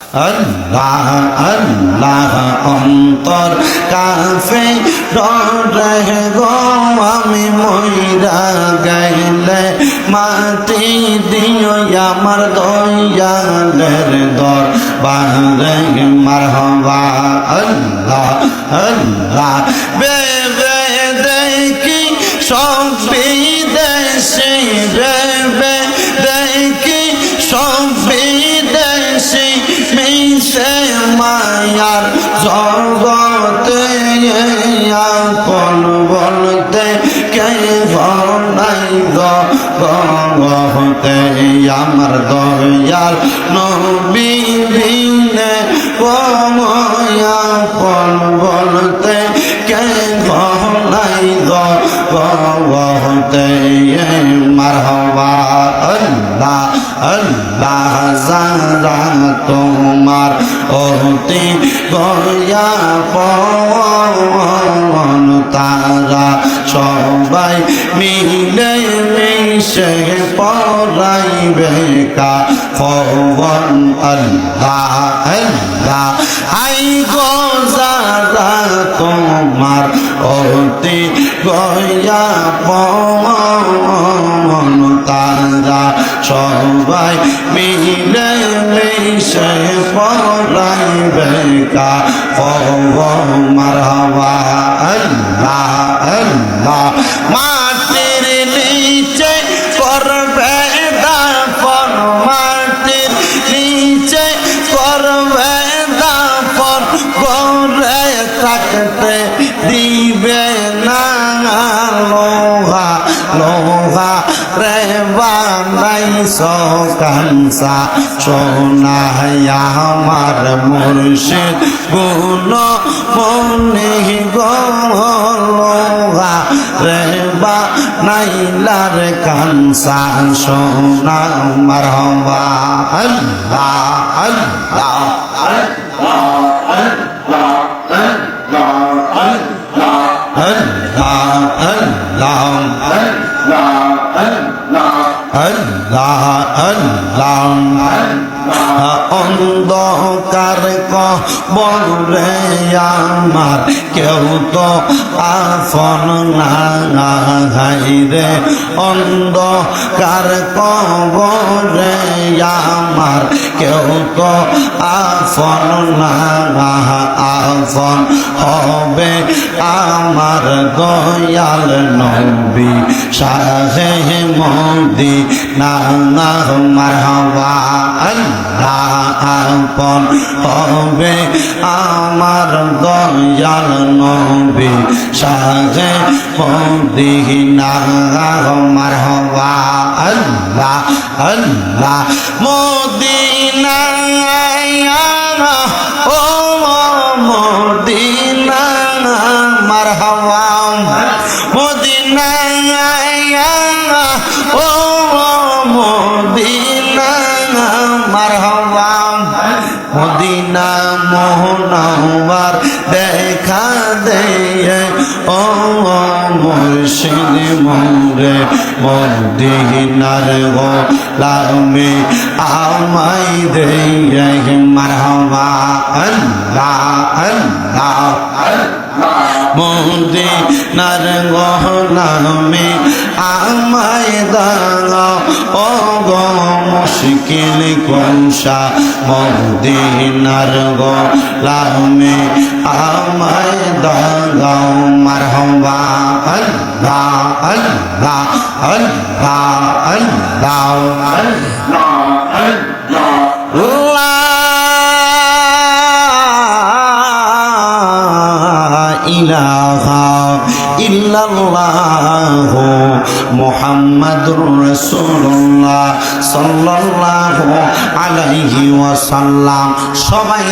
আল্লাহ আল্লাহ অন্তর কাফে ডরে গো আমি মইরা গেলে মাটি দিও আমার দয়ালের দরবারে মারহাবা আল্লাহ আল্লাহ বেবে দেখি সব বিদেশে বেবে দেখি সব বিদেশি মিশে মায়ার জগতে আপন বলতে কে নাই গতে আমার দয়াল নবী বিনে আপন বলতে কে নাই গতে মারহাবা আল্লাহ আল্লাহ যারা তোমার অতি গয়া পন তারা সবাই মিলে মিশে পড়াইবে কাফন আল্লাহ আল্লাহ আই গো যারা তোমার অতি গয়া পন তারা সবাই মিলে মিশে পড়াইবে কাফন মারহাবা আল্লাহ আল্লাহ মাটির নিচে করবে দাফন মাটির নিচে করবে দাফন করে থাকতে দিবে না লোহা লোহা রে বানাই সকানসা সোনায়া আমার মুর্শিদ গুণ মনে গোলোহা রে বানাইলার কানসা সোনা মারহাবা আল্লাহ আল্লাহ আল্লাহ আল্লাহ আল্লাহ অন্ধকার কবরে আমার কেউ তো আপন নাই রে অন্ধকার কবরে আমার কেউ তো আপন না আপন হবে আমার দয়াল নবী শাহে মদিনা মারহাবা আল্লাহ আপন হবে আমার দয়াল নবী শাহে মদিনা মারহাবা আল্লাহ আল্লাহ মদিনা ও মদিনা মারহাবা মদিনা ও মদিনা মারহাবা মদিনা মোহনাওয়ার দেখা দে ও মুর্শিদ মোরে মদিনার গোলামি আমায় দে মারহাবা আল্লাহ আল্লাহ মদিনার গোলামি আমায় দাও ও গো মুশকিল কোনসা মদিনার গোলামি আমায় দাও মারহাবা আল্লাহ আল্লাহ আল্লাহ আল্লাহ ইলাহা ইল্লাল্লাহু মুহাম্মাদুর রাসূলুল্লাহ সাল্লাল্লাহু আলাইহি ওয়াসাল্লাম সবাই